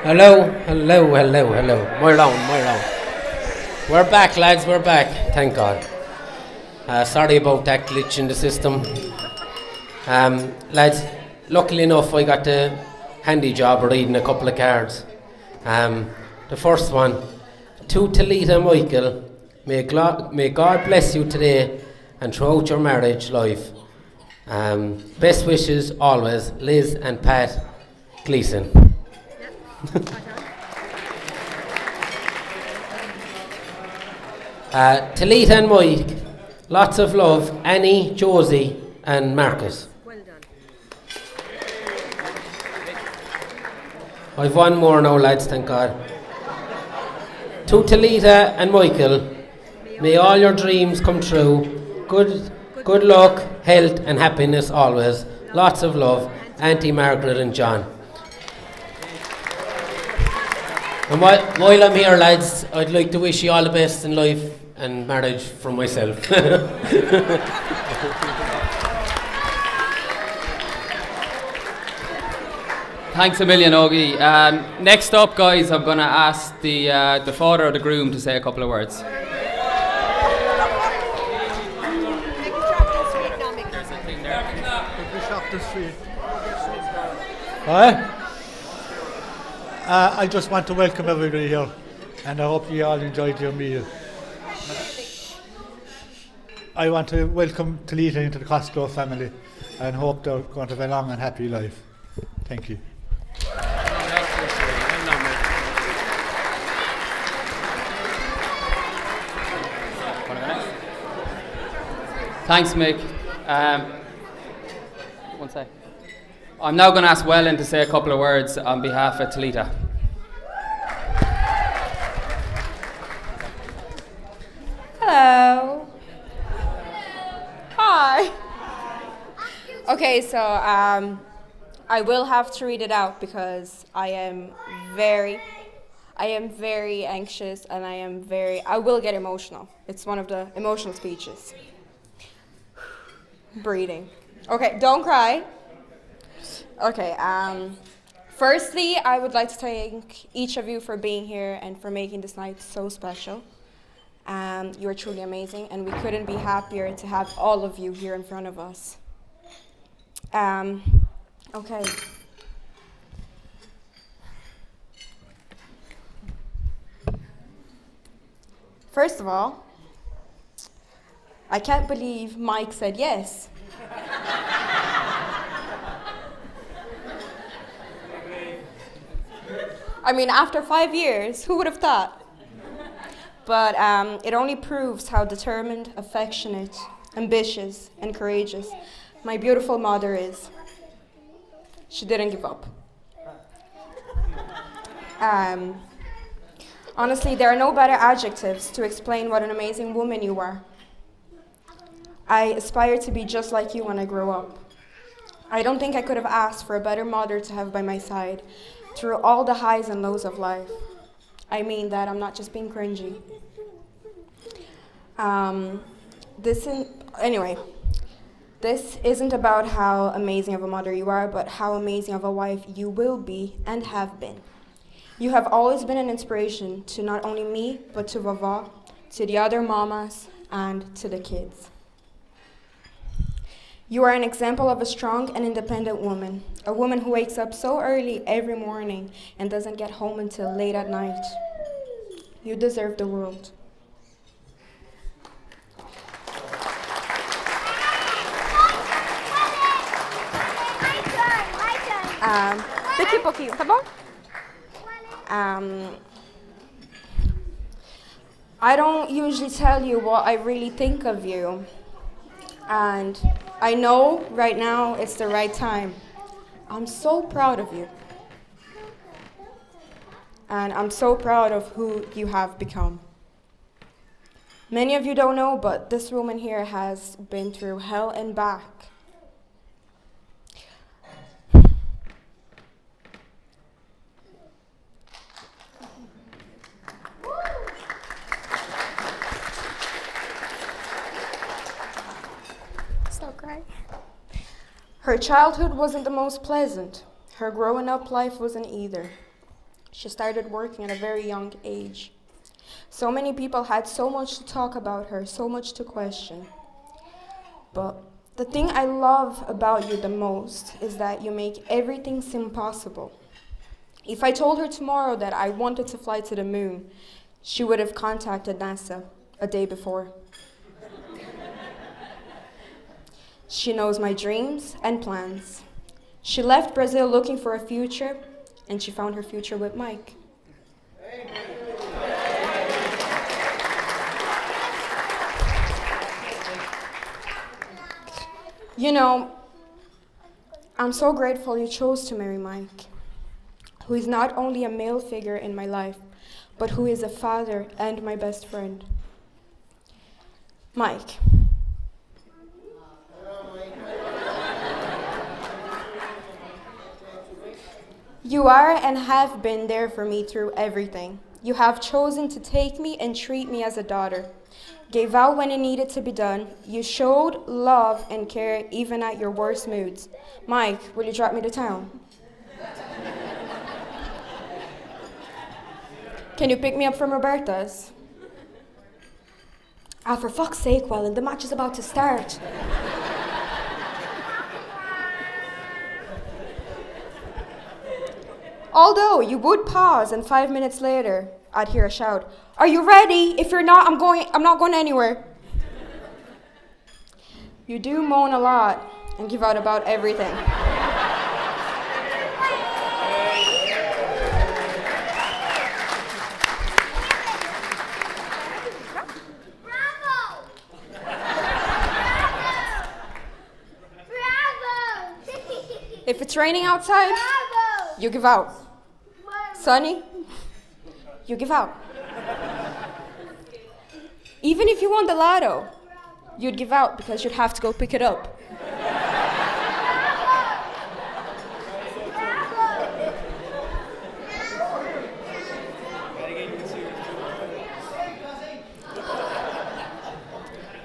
Hello, hello, hello, hello. More round. We're back, lads, we're back. Thank God. Sorry about that glitch in the system. Lads, luckily enough, I got the handy job of reading a couple of cards. The first one, to Talita and Michael, may God bless you today and throughout your marriage life. Best wishes always, Liz and Pat Gleason. Talita and Mike, lots of love, Annie, Josie and Marcus. Well done. I've one more now, lads, thank God. To Talita and Michael, may all your dreams come true. Good luck, health and happiness always. Lots of love, Auntie Margaret and John. And while I'm here, lads, I'd like to wish you all the best in life and marriage from myself. Thanks a million, Ogie. Next up, guys, I'm going to ask the father of the groom to say a couple of words. Hi. I just want to welcome everybody here, and I hope you all enjoyed your meal. I want to welcome Talita into the Costco family and hope they're going to have a long and happy life. Thank you. Thanks, Mick. One sec. I'm now going to ask Wellen to say a couple of words on behalf of Talita. Hello. Hi. Okay, so I will have to read it out because I am very anxious and I will get emotional. It's one of the emotional speeches. Breathing. Okay, don't cry. Okay, firstly, I would like to thank each of you for being here and for making this night so special. You are truly amazing, and we couldn't be happier to have all of you here in front of us. Okay. First of all, I can't believe Mike said yes. I mean, after 5 years, who would have thought? But it only proves how determined, affectionate, ambitious, and courageous my beautiful mother is. She didn't give up. Honestly, there are no better adjectives to explain what an amazing woman you are. I aspire to be just like you when I grow up. I don't think I could have asked for a better mother to have by my side through all the highs and lows of life. I mean that, I'm not just being cringy. This isn't about how amazing of a mother you are, but how amazing of a wife you will be and have been. You have always been an inspiration to not only me, but to Vava, to the other mamas, and to the kids. You are an example of a strong and independent woman, a woman who wakes up so early every morning and doesn't get home until late at night. You deserve the world. Daqui a pouquinho, tá bom? I don't usually tell you what I really think of you. And I know right now it's the right time. I'm so proud of you. And I'm so proud of who you have become. Many of you don't know, but this woman here has been through hell and back. Her childhood wasn't the most pleasant. Her growing up life wasn't either. She started working at a very young age. So many people had so much to talk about her, so much to question. But the thing I love about you the most is that you make everything seem possible. If I told her tomorrow that I wanted to fly to the moon, she would have contacted NASA a day before. She knows my dreams and plans. She left Brazil looking for a future, and she found her future with Mike. You know, I'm so grateful you chose to marry Mike, who is not only a male figure in my life, but who is a father and my best friend. Mike. You are and have been there for me through everything. You have chosen to take me and treat me as a daughter. Gave out when it needed to be done. You showed love and care even at your worst moods. Mike, will you drop me to town? Can you pick me up from Roberta's? Ah, for fuck's sake, Wellen, the match is about to start. Although you would pause and 5 minutes later, I'd hear a shout, "Are you ready? If you're not, I'm not going anywhere." You do moan a lot and give out about everything. If it's raining outside, you give out. Sunny, you give out. Even if you won the lotto, you'd give out because you'd have to go pick it up.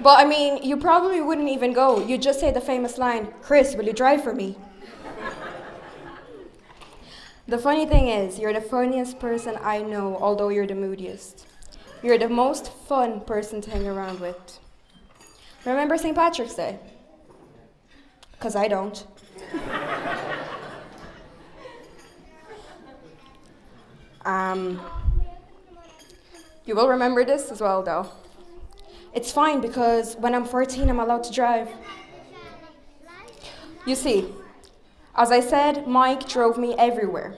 But I mean, you probably wouldn't even go. You'd just say the famous line, "Chris, will you drive for me?" The funny thing is, you're the funniest person I know, although you're the moodiest. You're the most fun person to hang around with. Remember St. Patrick's Day? 'Cause I don't. You will remember this as well, though. It's fine because when I'm 14, I'm allowed to drive. You see, as I said, Mike drove me everywhere.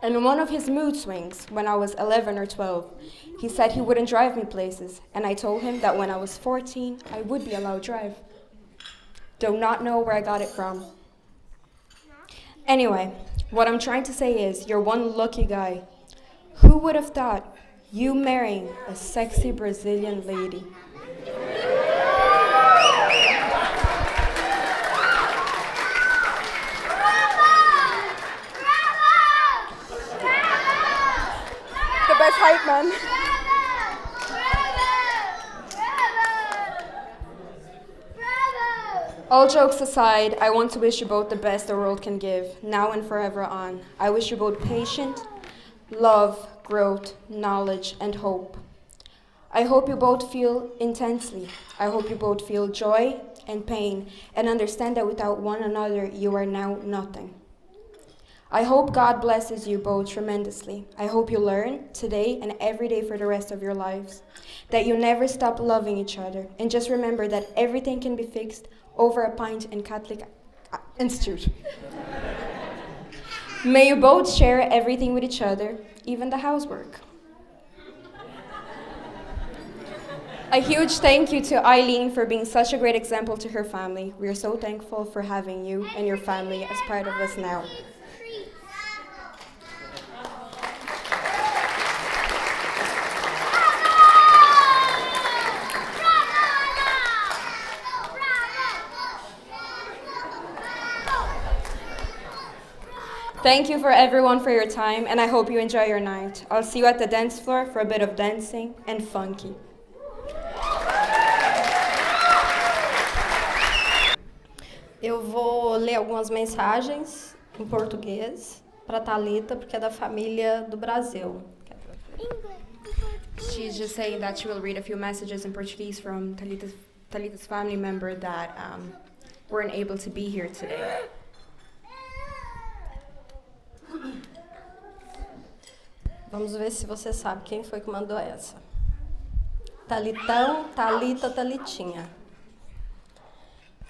And in one of his mood swings, when I was 11 or 12, he said he wouldn't drive me places, and I told him that when I was 14, I would be allowed to drive. Do not know where I got it from. Anyway, what I'm trying to say is, you're one lucky guy. Who would have thought you marrying a sexy Brazilian lady? The best hype man. All jokes aside, I want to wish you both the best the world can give, now and forever on. I wish you both patience, love, growth, knowledge, and hope. I hope you both feel intensely. I hope you both feel joy and pain and understand that without one another, you are now nothing. I hope God blesses you both tremendously. I hope you learn today and every day for the rest of your lives, that you never stop loving each other. And just remember that everything can be fixed over a pint in Catholic Institute. May you both share everything with each other, even the housework. A huge thank you to Eileen for being such a great example to her family. We are so thankful for having you and your family as part of us now. Thank you for everyone for your time, and I hope you enjoy your night. I'll see you at the dance floor for a bit of dancing and funky. Eu vou ler algumas mensagens em português para Talita, porque é da família do Brasil. She's just saying that she will read a few messages in Portuguese from Talita's family member that weren't able to be here today. Vamos ver se você sabe quem foi que mandou essa. Talitão, Talita, Talitinha.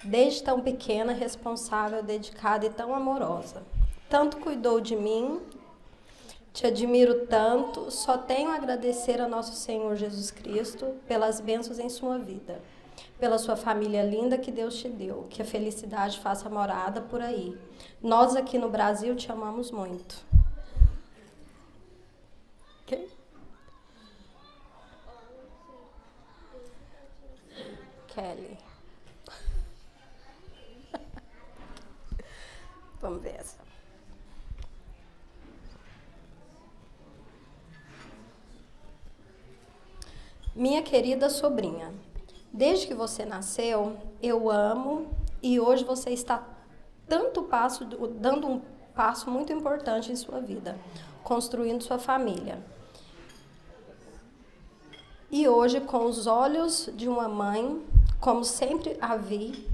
Desde tão pequena, responsável, dedicada e tão amorosa. Tanto cuidou de mim, te admiro tanto, só tenho a agradecer a nosso Senhor Jesus Cristo pelas bênçãos em sua vida, pela sua família linda que Deus te deu, que a felicidade faça morada por aí. Nós aqui no Brasil te amamos muito. Okay? Kelly. Vamos ver essa. Minha querida sobrinha, desde que você nasceu, eu amo e hoje você está dando um passo muito importante em sua vida, construindo sua família. E hoje, com os olhos de uma mãe, como sempre a vi,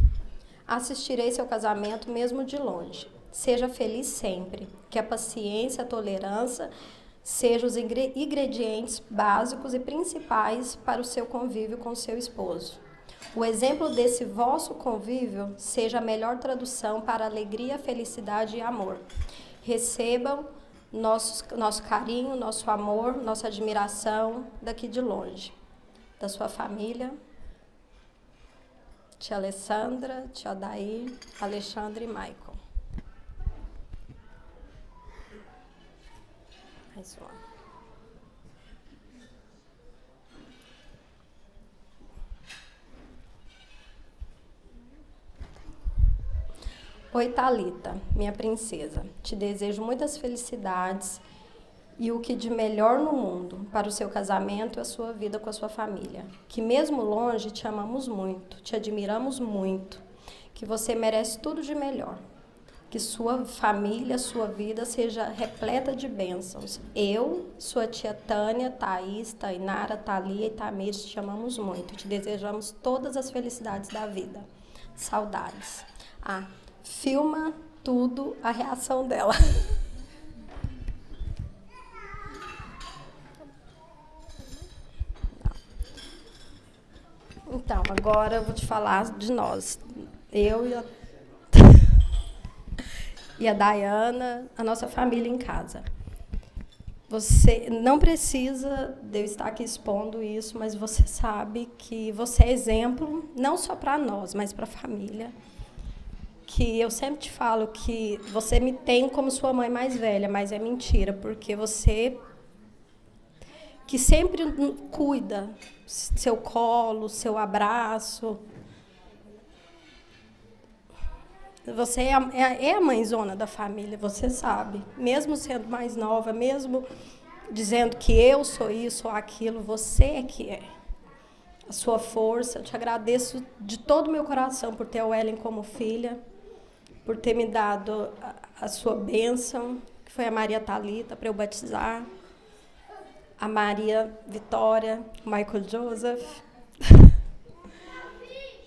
assistirei seu casamento mesmo de longe. Seja feliz sempre, que a paciência, a tolerância sejam os ingredientes básicos e principais para o seu convívio com seu esposo. O exemplo desse vosso convívio seja a melhor tradução para alegria, felicidade e amor. Recebam nosso carinho, nosso amor, nossa admiração daqui de longe. Da sua família, tia Alessandra, tia Daí, Alexandre e Michael. Mais uma. Oi, Talita, minha princesa. Te desejo muitas felicidades e o que de melhor no mundo para o seu casamento e a sua vida com a sua família. Que mesmo longe te amamos muito, te admiramos muito, que você merece tudo de melhor. Que sua família, sua vida seja repleta de bênçãos. Eu, sua tia Tânia, Thaís, Tainara, Thalia e Tamires te amamos muito. Te desejamos todas as felicidades da vida. Saudades. Filma tudo a reação dela. Então, agora eu vou te falar de nós. Eu e a Dayana, a nossa família em casa. Você não precisa de eu estar aqui expondo isso, mas você sabe que você é exemplo, não só para nós, mas para a família. Que eu sempre te falo que você me tem como sua mãe mais velha, mas é mentira, porque você que sempre cuida, seu colo, seu abraço. Você é a mãezona da família, você sabe. Mesmo sendo mais nova, mesmo dizendo que eu sou isso ou aquilo, você é que é. A sua força, eu te agradeço de todo o meu coração por ter a Ellen como filha, por ter me dado a sua bênção, que foi a Maria Talita, para eu batizar, a Maria Vitória, o Michael Joseph.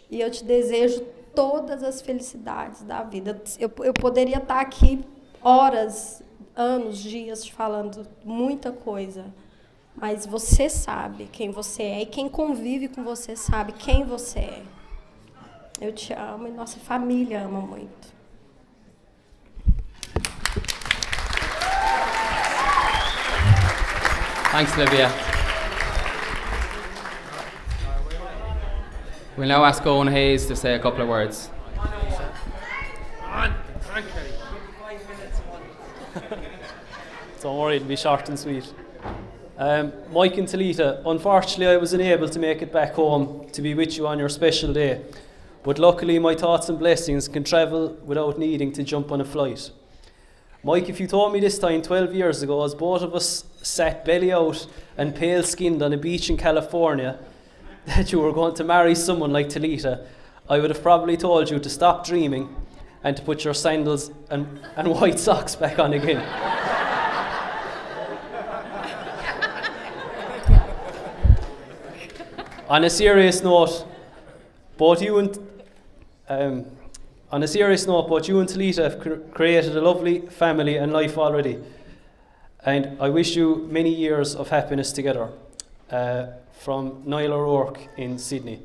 E eu te desejo todas as felicidades da vida. Eu poderia estar aqui horas, anos, dias te falando muita coisa, mas você sabe quem você é e quem convive com você sabe quem você é. Eu te amo e nossa família ama muito. Thanks, Livia. We'll now ask Owen Hayes to say a couple of words. Don't worry, it'll be short and sweet. Mike and Talita, unfortunately I was unable to make it back home to be with you on your special day, but luckily my thoughts and blessings can travel without needing to jump on a flight. Mike, if you told me this time 12 years ago, as both of us sat belly out and pale-skinned on a beach in California, that you were going to marry someone like Talita, I would have probably told you to stop dreaming and to put your sandals and white socks back on again. On a serious note, both you and Talita have created a lovely family and life already, and I wish you many years of happiness together. From Niall O'Rourke in Sydney.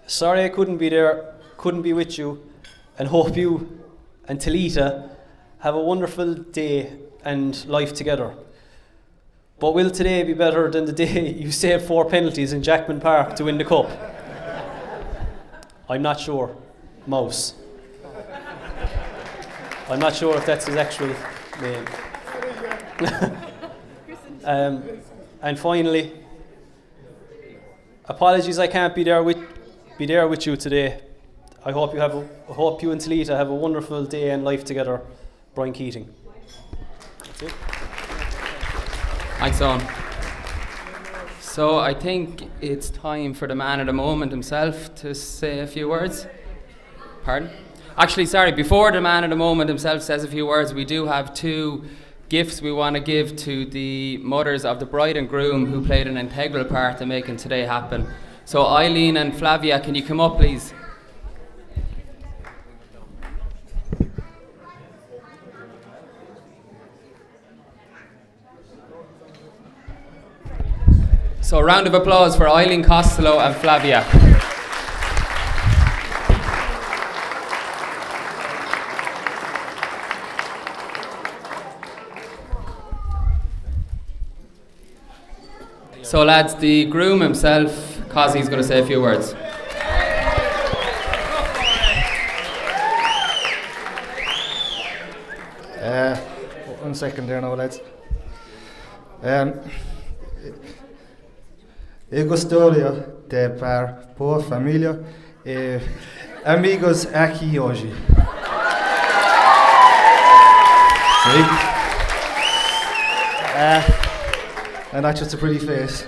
Sorry I couldn't be with you, and hope you and Talita have a wonderful day and life together. But will today be better than the day you saved 4 penalties in Jackman Park to win the cup? I'm not sure. Mouse. I'm not sure if that's his actual name. And finally, apologies I can't be there with you today. I hope you and Talita have a wonderful day and life together. Brian Keating. That's it. Thanks, Owen. So I think it's time for the man of the moment himself to say a few words. Pardon? Actually, sorry, before the man of the moment himself says a few words, we do have 2 gifts we want to give to the mothers of the bride and groom who played an integral part in making today happen. So Eileen and Flavia, can you come up, please? So a round of applause for Eileen Costello and Flavia. So lads, the groom himself, Cossy's going to say a few words. One second there now, lads. Eu gostaria de par por família e amigos aqui hoje. And that's just a pretty face.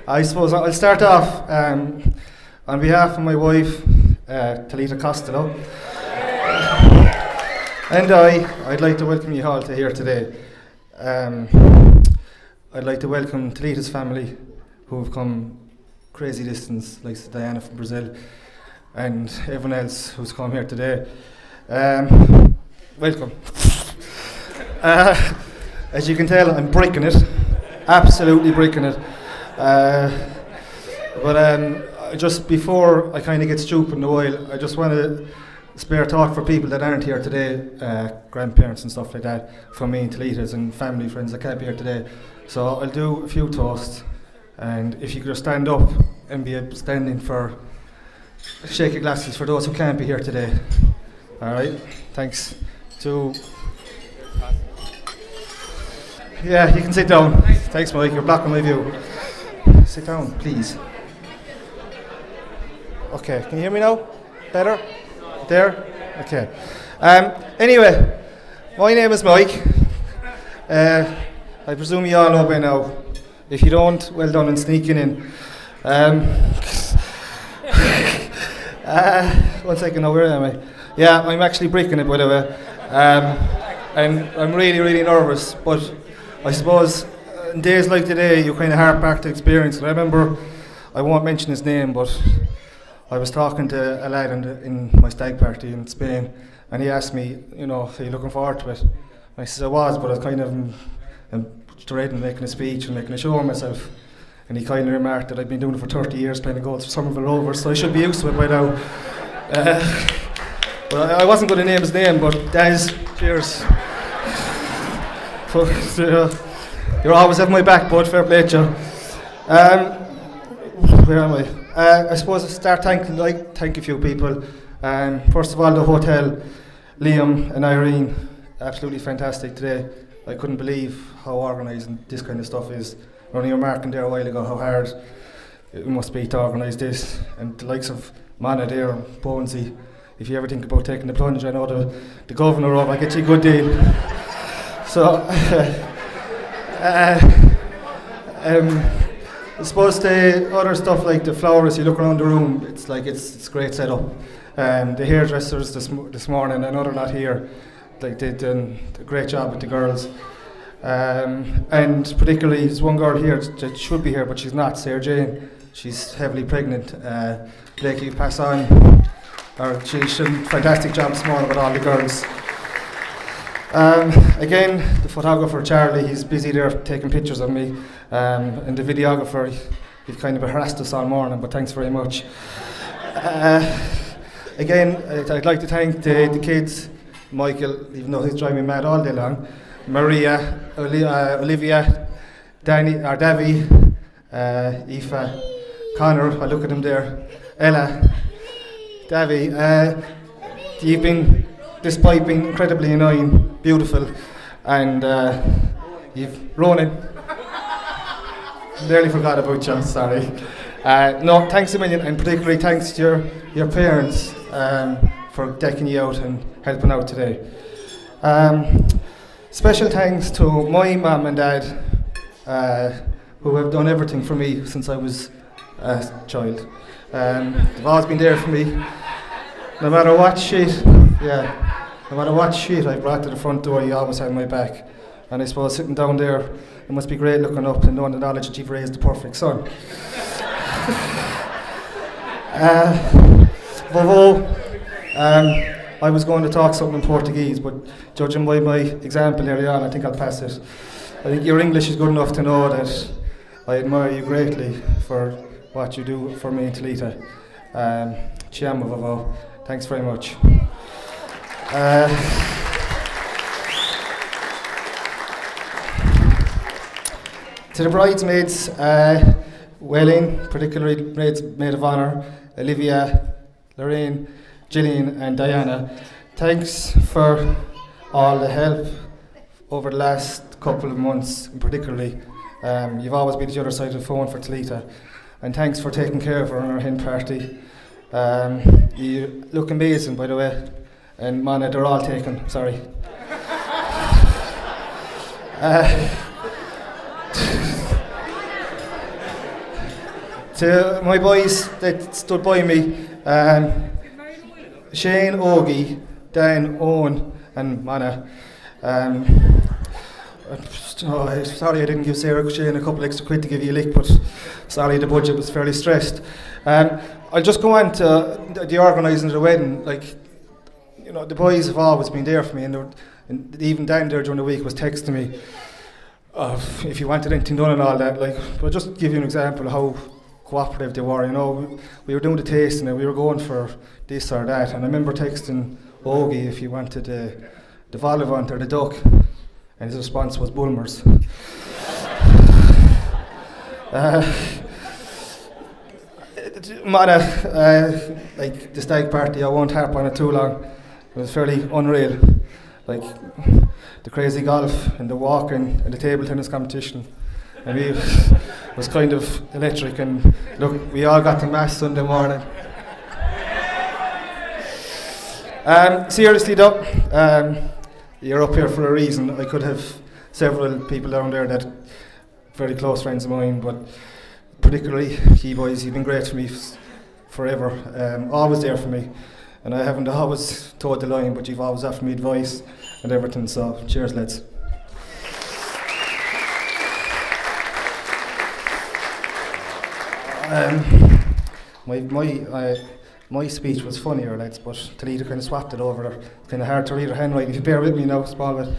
I suppose I'll start off on behalf of my wife, Talita Costello, and I'd like to welcome you all to here today. I'd like to welcome Talita's family, who have come crazy distance, like Diana from Brazil, and everyone else who's come here today. Welcome. As you can tell, I'm breaking it, absolutely breaking it. But just before I kind of get stupid in a while, I just want to spare thought for people that aren't here today, grandparents and stuff like that, from me and Talita's and family, friends that can't be here today. So I'll do a few toasts, and if you could just stand up and be standing for shaky glasses for those who can't be here today. Alright, thanks. Yeah, you can sit down. Thanks, Mike, you're blocking my view. Sit down, please. Okay, can you hear me now? Better? There? Okay. Anyway, my name is Mike. I presume you all know by now. If you don't, well done in sneaking in. 1 second now, where am I? Yeah, I'm actually breaking it, by the way. I'm really, really nervous, but I suppose in days like today, you kind of hark back to experience. And I remember, I won't mention his name, but I was talking to a lad in my stag party in Spain, and he asked me, are you looking forward to it? And I said I was, but I was kind of dreading making a speech and making a show of myself. And he kindly remarked that I've been doing it for 30 years, playing the goals for Somerville Rovers, so I should be used to it by now. But I wasn't going to name his name, but Daz, cheers. You're always having my back, bud, fair play to you. Where am I? I suppose I'll start thanking a few people. First of all, the hotel, Liam and Irene, absolutely fantastic today. I couldn't believe how organised this kind of stuff is. Only remarking there a while ago how hard it must be to organise this. And the likes of Mana there and Bonesy, if you ever think about taking the plunge, I know the governor of, I get you a good deal. So, I suppose the other stuff like the flowers, you look around the room, it's like it's great setup. The hairdressers this morning, I know they're not here, like they did a great job with the girls. And particularly, there's one girl here that should be here, but she's not, Sarah Jane. She's heavily pregnant. Blake, you pass on. She did a fantastic job this morning with all the girls. Again, the photographer Charlie, he's busy there taking pictures of me. And the videographer, he kind of harassed us all morning, but thanks very much. Again, I'd like to thank the kids, Michael, even though he's driving me mad all day long, Maria, Olivia, Davy, Aoife, Connor, I look at him there, Ella, Davy, you've been, despite being incredibly annoying, beautiful, and you've Ronan. Nearly forgot about you, sorry. No, thanks a million, and particularly thanks to your parents for decking you out and helping out today. Special thanks to my mum and dad, who have done everything for me since I was a child. They've always been there for me, no matter what shit. No matter what shit I brought to the front door, you always had my back. And I suppose sitting down there, it must be great looking up and knowing the knowledge that you've raised the perfect son. Above all, I was going to talk something in Portuguese, but judging by my example earlier on, I think I'll pass it. I think your English is good enough to know that I admire you greatly for what you do for me in Talita. Ci amo, vovó. Thanks very much. To the bridesmaids, Welling, particularly maid of honour, Olivia, Lorraine, Gillian and Diana, thanks for all the help over the last couple of months, particularly. You've always been at the other side of the phone for Talita, and thanks for taking care of her on our hen party. You look amazing, by the way, and Mana, they're all taken, sorry. To my boys that stood by me, Shane, Ogie, Dan, Owen and Mana. Sorry I didn't give Sarah Shane a couple extra quid to give you a lick, but sorry, the budget was fairly stressed. I'll just go on to the organising of the wedding. Like, you know, the boys have always been there for me, and even Dan there during the week was texting me if you wanted anything done and all that. Like, but I'll just give you an example of how cooperative they were. You know, we were doing the tasting and we were going for this or that, and I remember texting Ogie if he wanted the vol-au-vent or the duck, and his response was Bulmers. Like the stag party, I won't harp on it too long. It was fairly unreal. Like the crazy golf and the walking and the table tennis competition. And we was kind of electric, and look, we all got to mass Sunday morning. Seriously though, you're up here for a reason. I could have several people down there that very close friends of mine, but particularly you boys, you've been great for me forever, always there for me, and I haven't always told the line, but you've always offered me advice and everything, so cheers lads. My speech was funnier, lads, but Talita kind of swapped it over there. It's kind of hard to read her handwriting. If you bear with me now, small bit.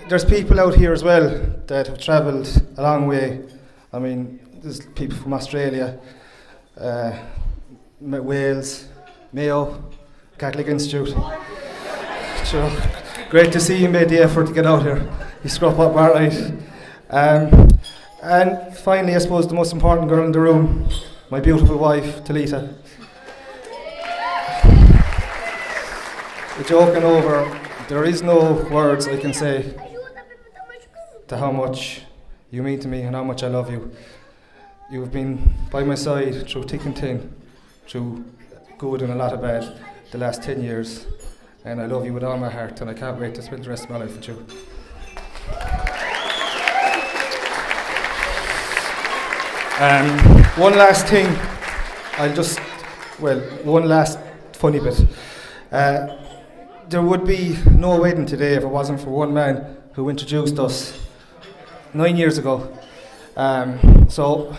There's people out here as well that have travelled a long way. I mean, there's people from Australia, Wales, Mayo, Catholic Institute. So, great to see you made the effort to get out here. You scrub up all right. And finally, I suppose the most important girl in the room, my beautiful wife, Talita. Joking over, there is no words I can say to how much you mean to me and how much I love you. You have been by my side through thick and thin, through good and a lot of bad, the last 10 years. and I love you with all my heart, and I can't wait to spend the rest of my life with you. One last thing, one last funny bit. There would be no wedding today if it wasn't for one man who introduced us 9 years ago. So,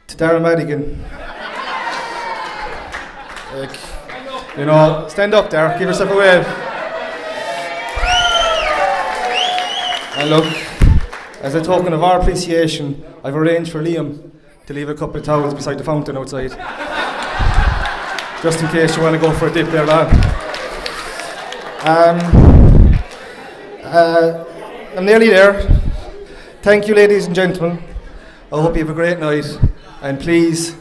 to Darren Madigan, stand up there, give yourself a wave. And look, as a token of our appreciation, I've arranged for Liam to leave a couple of towels beside the fountain outside. Just in case you want to go for a dip there, lad. I'm nearly there. Thank you, ladies and gentlemen. I hope you have a great night. And please,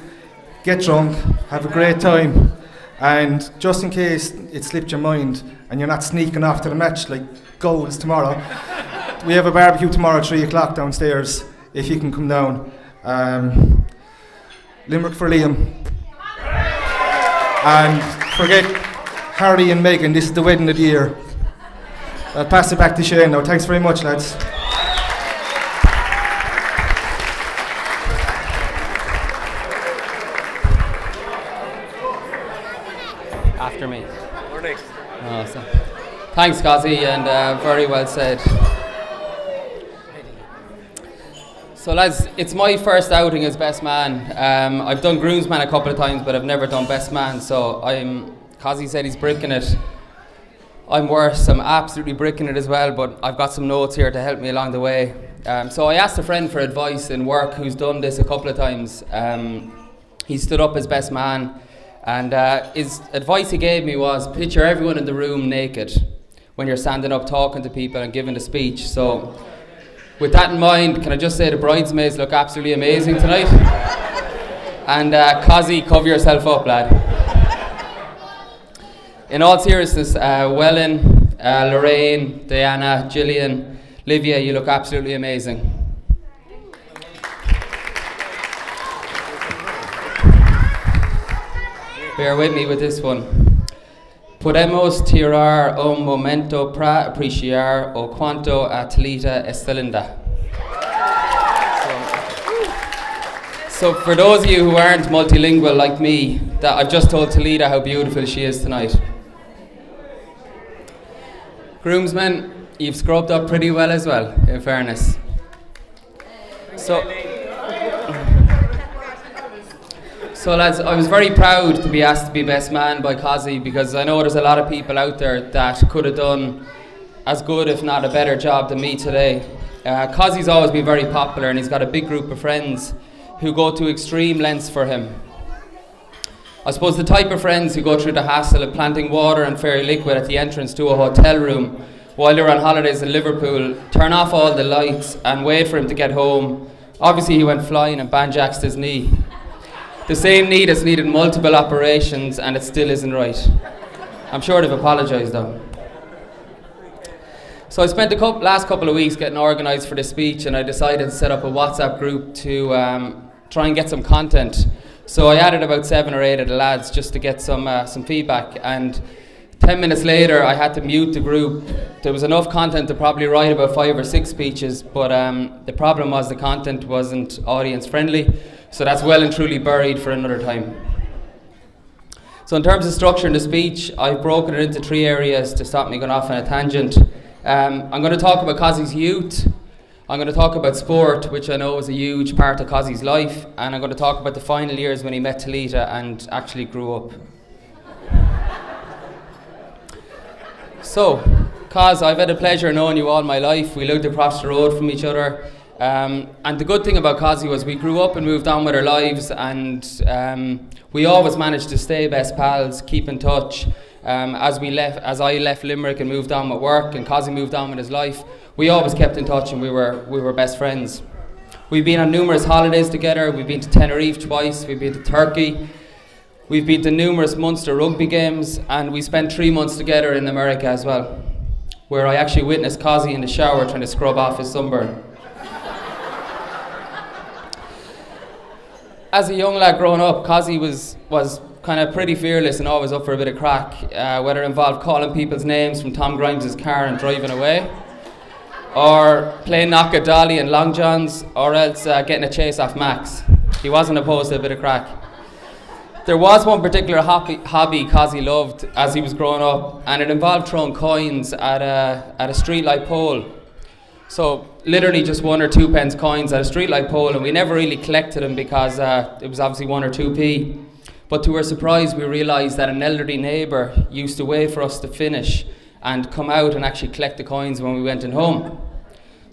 get drunk, have a great time. And just in case it slipped your mind and you're not sneaking off to the match like goals tomorrow, we have a barbecue tomorrow at 3 o'clock downstairs, if you can come down. Limerick for Liam. And forget Harry and Meghan, this is the wedding of the year. I'll pass it back to Shane now. Thanks very much, lads. After me. Awesome. Thanks, Ghazi, and very well said. So lads, it's my first outing as best man. I've done groomsman a couple of times, but I've never done best man, so Ghazi said he's bricking it. I'm worse, I'm absolutely bricking it as well, but I've got some notes here to help me along the way. So I asked a friend for advice in work who's done this a couple of times. He stood up as best man, and his advice he gave me was picture everyone in the room naked when you're standing up talking to people and giving a speech. So with that in mind, can I just say the bridesmaids look absolutely amazing tonight? And Kazi, cover yourself up, lad. In all seriousness, Wellen, Lorraine, Diana, Gillian, Livia, you look absolutely amazing. Bear with me with this one. Podemos tirar un momento para apreciar o cuanto a Talita está linda. So for those of you who aren't multilingual like me, that I've just told Talita how beautiful she is tonight. Groomsmen, you've scrubbed up pretty well as well, in fairness. So lads, I was very proud to be asked to be best man by Kazi, because I know there's a lot of people out there that could have done as good, if not a better job than me today. Kazi's always been very popular, and he's got a big group of friends who go to extreme lengths for him. I suppose the type of friends who go through the hassle of planting water and fairy liquid at the entrance to a hotel room while they're on holidays in Liverpool, turn off all the lights and wait for him to get home. Obviously he went flying and banjaxed his knee. The same knee that's needed multiple operations, and it still isn't right. I'm sure they've apologised though. So I spent the last couple of weeks getting organised for this speech, and I decided to set up a WhatsApp group to try and get some content. So I added about 7 or 8 of the lads just to get some feedback, and 10 minutes later I had to mute the group. There was enough content to probably write about 5 or 6 speeches, but the problem was the content wasn't audience friendly, so that's well and truly buried for another time. So in terms of structure in the speech, I've broken it into 3 areas to stop me going off on a tangent. I'm going to talk about Kazi's youth, I'm going to talk about sport, which I know is a huge part of Kazi's life, and I'm going to talk about the final years when he met Talita and actually grew up. So, Kaz, I've had the pleasure of knowing you all my life. We lived across the road from each other. And the good thing about Kazi was we grew up and moved on with our lives, and we always managed to stay best pals, keep in touch. As I left Limerick and moved on with work, and Kazi moved on with his life, we always kept in touch, and we were best friends. We've been on numerous holidays together. We've been to Tenerife twice, we've been to Turkey, we've been to numerous Munster rugby games, and we spent 3 months together in America as well, where I actually witnessed Kazi in the shower trying to scrub off his sunburn. As a young lad growing up, Kazi was kind of pretty fearless and always up for a bit of crack, whether it involved calling people's names from Tom Grimes' car and driving away, or playing knock-a-dolly and long johns, or else getting a chase off Max. He wasn't opposed to a bit of crack. There was one particular hobby Cossie loved as he was growing up, and it involved throwing coins at a streetlight pole. So literally just 1 or 2 pence coins at a streetlight pole, and we never really collected them because it was obviously 1 or 2p. But to our surprise, we realised that an elderly neighbour used to wait for us to finish and come out and actually collect the coins when we went in home.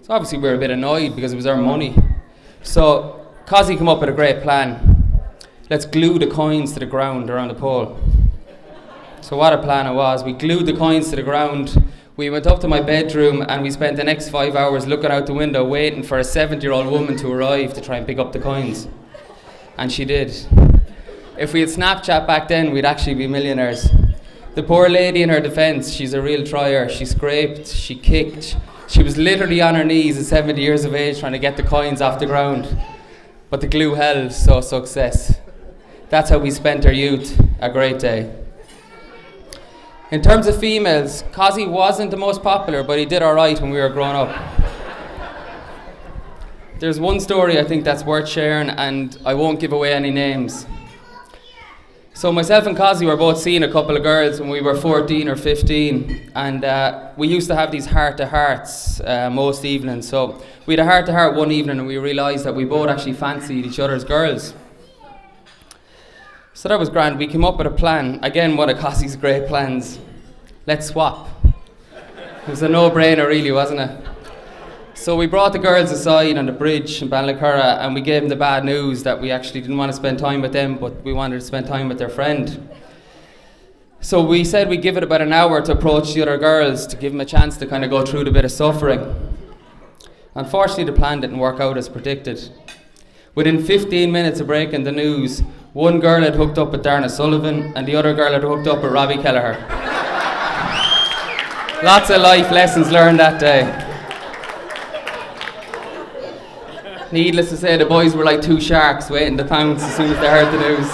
So obviously we were a bit annoyed because it was our money. So Cossie came up with a great plan. Let's glue the coins to the ground around the pole. So what a plan it was. We glued the coins to the ground. We went up to my bedroom and we spent the next 5 hours looking out the window waiting for a 70-year-old woman to arrive to try and pick up the coins. And she did. If we had Snapchat back then, we'd actually be millionaires. The poor lady, in her defence, she's a real trier. She scraped, she kicked. She was literally on her knees at 70 years of age trying to get the coins off the ground. But the glue held, so success. That's how we spent our youth, a great day. In terms of females, Cossie wasn't the most popular, but he did alright when we were growing up. There's one story I think that's worth sharing, and I won't give away any names. So myself and Cossie were both seeing a couple of girls when we were 14 or 15, and we used to have these heart-to-hearts most evenings. So we had a heart-to-heart one evening and we realised that we both actually fancied each other's girls. So that was grand. We came up with a plan, again one of Cossie's great plans. Let's swap. It was a no-brainer really, wasn't it? So we brought the girls aside on the bridge in Ballycurra and we gave them the bad news that we actually didn't want to spend time with them, but we wanted to spend time with their friend. So we said we'd give it about an hour to approach the other girls to give them a chance to kind of go through the bit of suffering. Unfortunately, the plan didn't work out as predicted. Within 15 minutes of breaking the news, one girl had hooked up with Darna Sullivan and the other girl had hooked up with Robbie Kelleher. Lots of life lessons learned that day. Needless to say, the boys were like two sharks waiting to pounce as soon as they heard the news.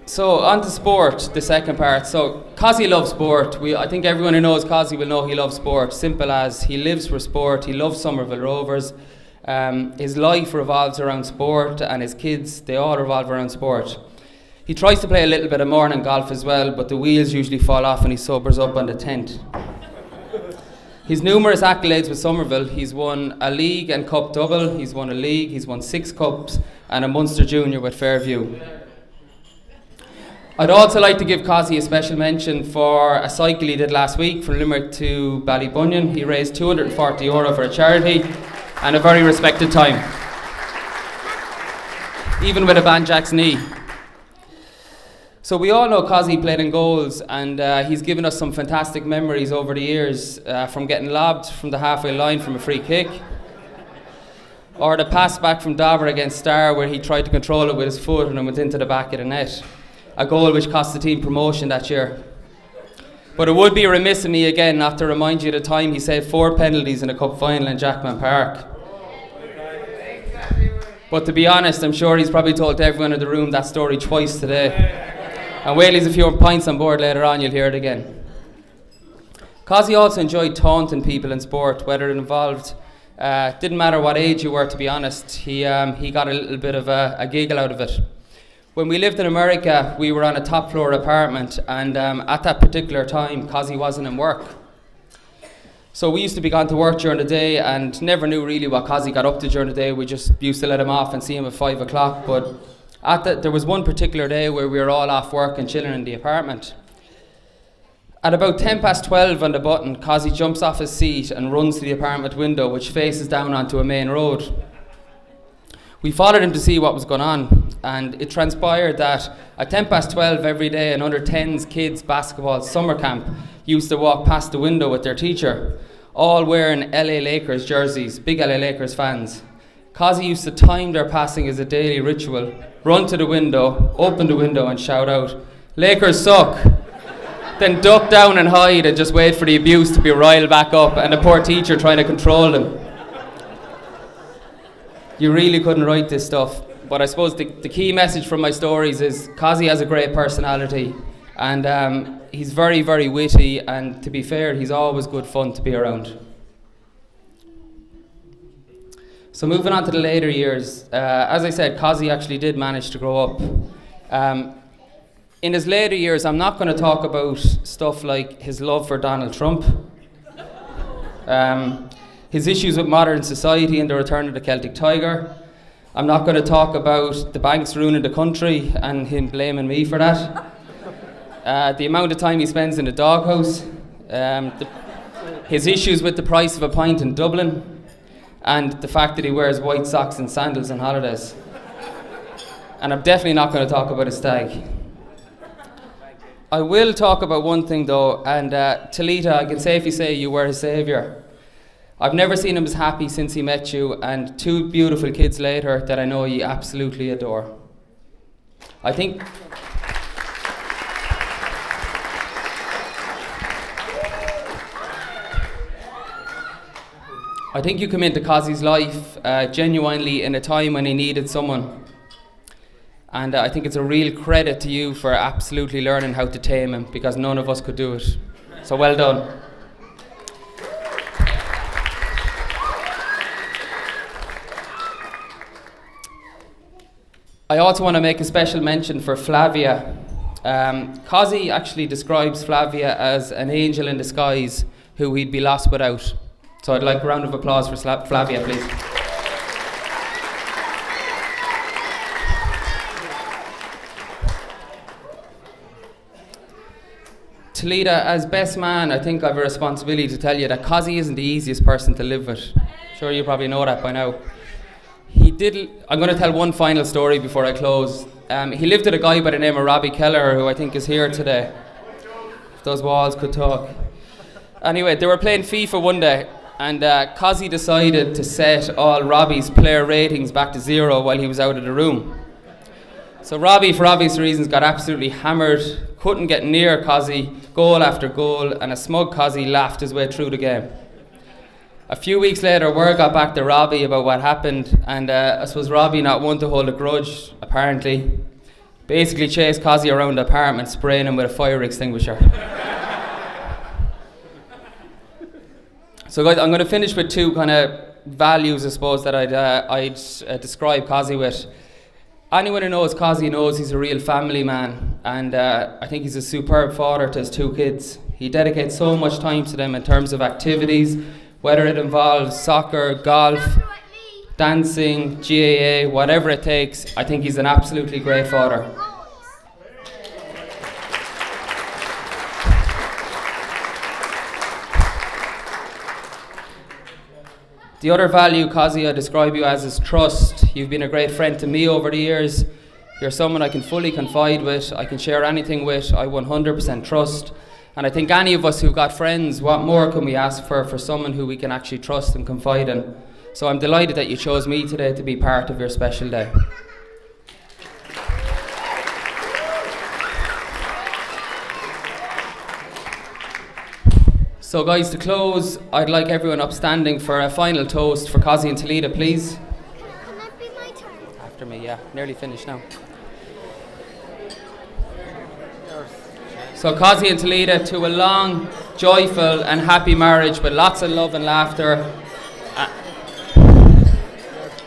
So, on to sport, the second part. So, Cossie loves sport. I think everyone who knows Cossie will know he loves sport. Simple as, he lives for sport, he loves Somerville Rovers. His life revolves around sport, and his kids, they all revolve around sport. He tries to play a little bit of morning golf as well, but the wheels usually fall off and he sobers up on the tent. His numerous accolades with Somerville: he's won a league and cup double, he's won a league, he's won 6 cups and a Munster Junior with Fairview. I'd also like to give Cossie a special mention for a cycle he did last week from Limerick to Ballybunion. He raised €240 for a charity and a very respected time, even with a Banjack's knee. So we all know Cossie played in goals, and he's given us some fantastic memories over the years, from getting lobbed from the halfway line from a free kick, or the pass back from Dobber against Star where he tried to control it with his foot and it went into the back of the net. A goal which cost the team promotion that year. But it would be remiss of me again not to remind you of the time he saved 4 penalties in a cup final in Jackman Park. But to be honest, I'm sure he's probably told everyone in the room that story twice today. And wait, there's a few pints on board later on, you'll hear it again. Cossie also enjoyed taunting people in sport, whether it involved, didn't matter what age you were, to be honest, he got a little bit of a giggle out of it. When we lived in America, we were on a top floor apartment, and at that particular time, Cossie wasn't in work. So we used to be gone to work during the day and never knew really what Cossie got up to during the day. We just used to let him off and see him at 5 o'clock, but there was one particular day where we were all off work and chilling in the apartment. At about 12:10 on the button, Cossie jumps off his seat and runs to the apartment window, which faces down onto a main road. We followed him to see what was going on, and it transpired that at 12:10 every day, an under 10s kids basketball summer camp used to walk past the window with their teacher, all wearing LA Lakers jerseys, big LA Lakers fans. Cossie used to time their passing as a daily ritual, run to the window, open the window and shout out, "Lakers suck!" Then duck down and hide and just wait for the abuse to be riled back up and the poor teacher trying to control them. You really couldn't write this stuff. But I suppose the key message from my stories is Kazi has a great personality, and he's very, very witty, and to be fair, he's always good fun to be around. So moving on to the later years, as I said, Kazi actually did manage to grow up. In his later years, I'm not going to talk about stuff like his love for Donald Trump, his issues with modern society and the return of the Celtic Tiger. I'm not going to talk about the banks ruining the country and him blaming me for that. The amount of time he spends in the doghouse, his issues with the price of a pint in Dublin, and the fact that he wears white socks and sandals on holidays. And I'm definitely not going to talk about his stag. I will talk about one thing though, and Talita, I can safely say you were his saviour. I've never seen him as happy since he met you, and 2 beautiful kids later that I know you absolutely adore. I think you come into Kazi's life genuinely in a time when he needed someone. And I think it's a real credit to you for absolutely learning how to tame him, because none of us could do it. So well done. I also want to make a special mention for Flavia. Kazi actually describes Flavia as an angel in disguise who he'd be lost without. So I'd like a round of applause for Flavia, please. Talita, as best man, I think I have a responsibility to tell you that Kazi isn't the easiest person to live with. Sure, you probably know that by now. I'm going to tell one final story before I close. He lived with a guy by the name of Robbie Keller, who I think is here today. If those walls could talk. Anyway, they were playing FIFA one day, and Kazi decided to set all Robbie's player ratings back to 0 while he was out of the room. So Robbie, for obvious reasons, got absolutely hammered, couldn't get near Kazi, goal after goal, and a smug Kazi laughed his way through the game. A few weeks later, word got back to Robbie about what happened, and I suppose Robbie, not one to hold a grudge, apparently, basically chased Kazi around the apartment, spraying him with a fire extinguisher. So guys, I'm going to finish with 2 kind of values, I suppose, that I'd describe Kazi with. Anyone who knows Kazi knows he's a real family man, and I think he's a superb father to his 2 kids. He dedicates so much time to them in terms of activities, whether it involves soccer, golf, dancing, GAA, whatever it takes. I think he's an absolutely great father. The other value, Kazi, I describe you as is trust. You've been a great friend to me over the years. You're someone I can fully confide with, I can share anything with, I 100% trust. And I think any of us who've got friends, what more can we ask for someone who we can actually trust and confide in? So I'm delighted that you chose me today to be part of your special day. So guys, to close, I'd like everyone upstanding for a final toast for Kazi and Talita, please. Can that be my turn? After me, yeah. Nearly finished now. So Kazi and Talita, to a long, joyful and happy marriage with lots of love and laughter.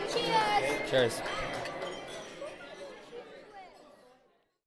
Cheers. Cheers.